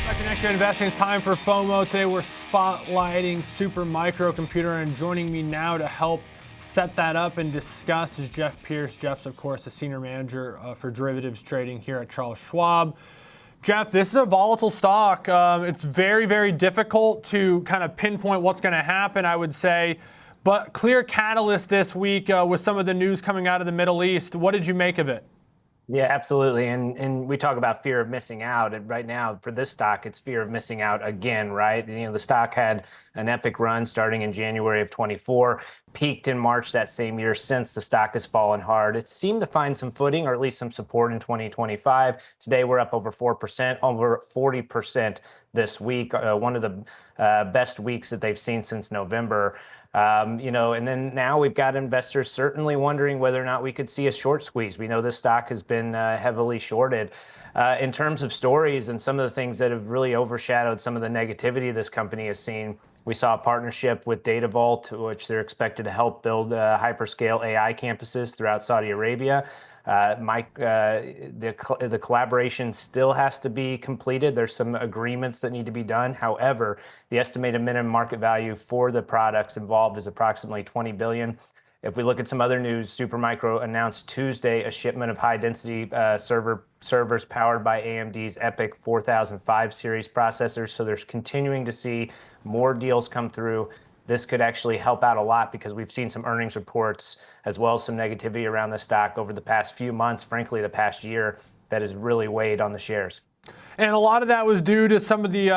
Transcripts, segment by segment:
Back to Next Gen Investing. It's time for FOMO. Today we're spotlighting Supermicro Computer, and joining me now to help set that up and discuss is Jeff Pierce. Jeff's, of course, a senior manager for derivatives trading here at Charles Schwab. Jeff, this is a volatile stock. It's very, very difficult to kind of pinpoint what's going to happen, I would say. But clear catalyst this week with some of the news coming out of the Middle East. What did you make of it? Yeah, absolutely. And we talk about fear of missing out. And right now, for this stock, it's fear of missing out again, right? You know, the stock had an epic run starting in January of 24, peaked in March that same year. Since, the stock has fallen hard. It seemed to find some footing, or at least some support in 2025. Today, we're up over 4%, over 40% this week, one of the best weeks that they've seen since November. And then now we've got investors certainly wondering whether or not we could see a short squeeze. We know this stock has been heavily shorted. In terms of stories and some of the things that have really overshadowed some of the negativity this company has seen, we saw a partnership with Datavolt, which they're expected to help build hyperscale AI campuses throughout Saudi Arabia. The collaboration still has to be completed. There's some agreements that need to be done. However, the estimated minimum market value for the products involved is approximately $20 billion. If we look at some other news, Supermicro announced Tuesday a shipment of high-density servers powered by AMD's EPYC 4005 series processors. So there's continuing to see more deals come through. This could actually help out a lot because we've seen some earnings reports as well as some negativity around the stock over the past few months, frankly, the past year, that has really weighed on the shares. And a lot of that was due to some of the,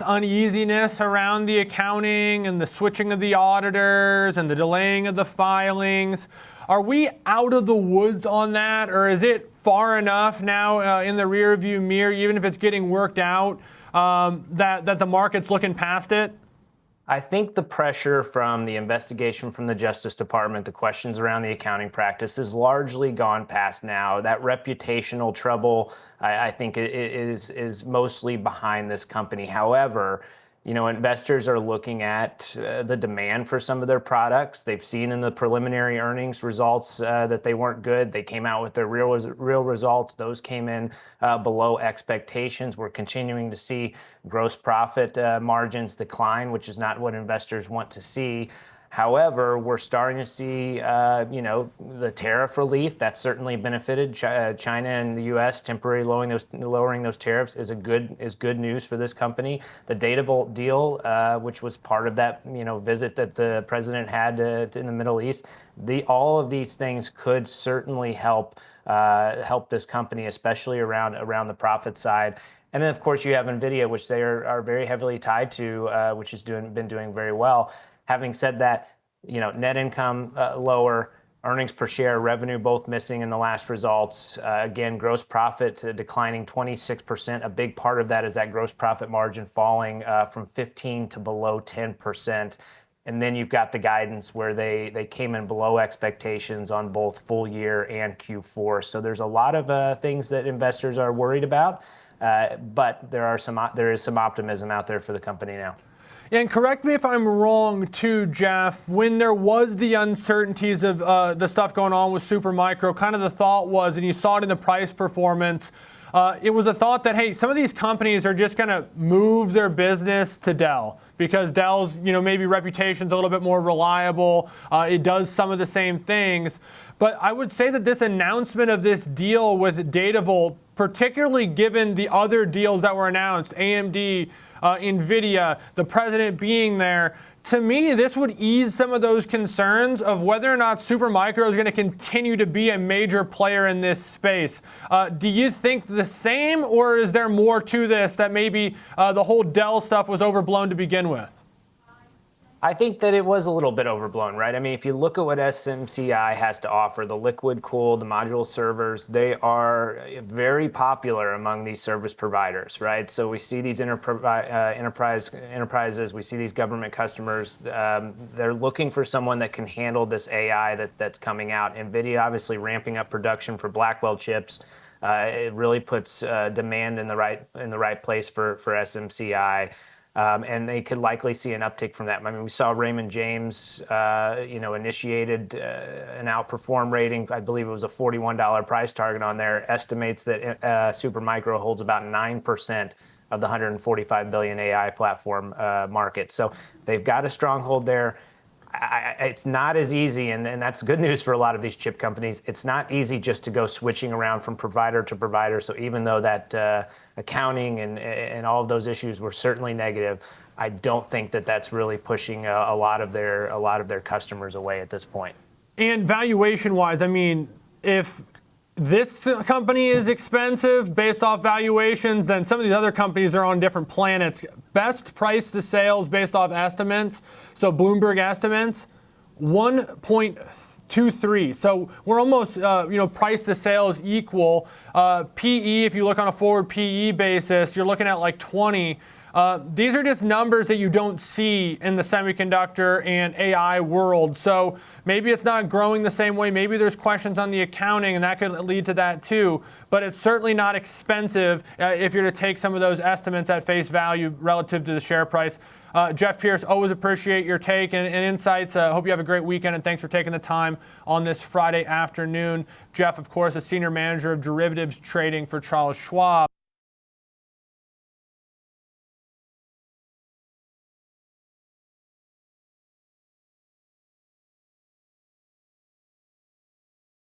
uneasiness around the accounting and the switching of the auditors and the delaying of the filings. Are we out of the woods on that, or is it far enough now in the rearview mirror, even if it's getting worked out, that the market's looking past it? I think the pressure from the investigation from the Justice Department, the questions around the accounting practice, is largely gone past now. That reputational trouble, I think, is mostly behind this company. However, investors are looking at the demand for some of their products. They've seen in the preliminary earnings results that they weren't good. They came out with their real results. Those came in below expectations. We're continuing to see gross profit margins decline, which is not what investors want to see. However, we're starting to see, the tariff relief that's certainly benefited China and the U.S. temporarily lowering those tariffs is good news for this company. The Datavolt deal, which was part of that visit that the president had in the Middle East, all of these things could certainly help this company, especially around the profit side. And then, of course, you have NVIDIA, which they are very heavily tied to, which has been doing very well. Having said that, net income lower, earnings per share, revenue both missing in the last results. Again, gross profit declining 26%. A big part of that is that gross profit margin falling from 15 to below 10%. And then you've got the guidance where they came in below expectations on both full year and Q4. So there's a lot of things that investors are worried about, but there is some optimism out there for the company now. And correct me if I'm wrong too, Jeff, when there was the uncertainties of the stuff going on with Supermicro, kind of the thought was, and you saw it in the price performance, it was a thought that, hey, some of these companies are just going to move their business to Dell because Dell's, maybe reputation's a little bit more reliable. It does some of the same things. But I would say that this announcement of this deal with Datavolt, particularly given the other deals that were announced, AMD, NVIDIA, the president being there, to me, this would ease some of those concerns of whether or not Supermicro is going to continue to be a major player in this space. Do you think the same, or is there more to this that maybe the whole Dell stuff was overblown to begin with? I think that it was a little bit overblown, right? I mean, if you look at what SMCI has to offer, the liquid cooled, the module servers, they are very popular among these service providers, right? So we see these enterprises, we see these government customers, they're looking for someone that can handle this AI that's coming out. NVIDIA obviously ramping up production for Blackwell chips. It really puts demand in the right place for SMCI. and they could likely see an uptick from that. I mean, we saw Raymond James, initiated an outperform rating. I believe it was a $41 price target on there. Estimates that Supermicro holds about 9% of the 145 billion AI platform market. So they've got a stronghold there. It's not as easy, and that's good news for a lot of these chip companies. It's not easy just to go switching around from provider to provider. So even though that accounting and all of those issues were certainly negative, I don't think that that's really pushing a lot of their customers away at this point. And valuation-wise, I mean, if this company is expensive based off valuations, then some of these other companies are on different planets. Best price to sales based off estimates, so Bloomberg estimates, 1.23. So we're almost, price to sales equal. PE, if you look on a forward PE basis, you're looking at like 20. These are just numbers that you don't see in the semiconductor and AI world. So maybe it's not growing the same way. Maybe there's questions on the accounting, and that could lead to that too. But it's certainly not expensive if you're to take some of those estimates at face value relative to the share price. Jeff Pierce, always appreciate your take and insights. Hope you have a great weekend, and thanks for taking the time on this Friday afternoon. Jeff, of course, a senior manager of derivatives trading for Charles Schwab.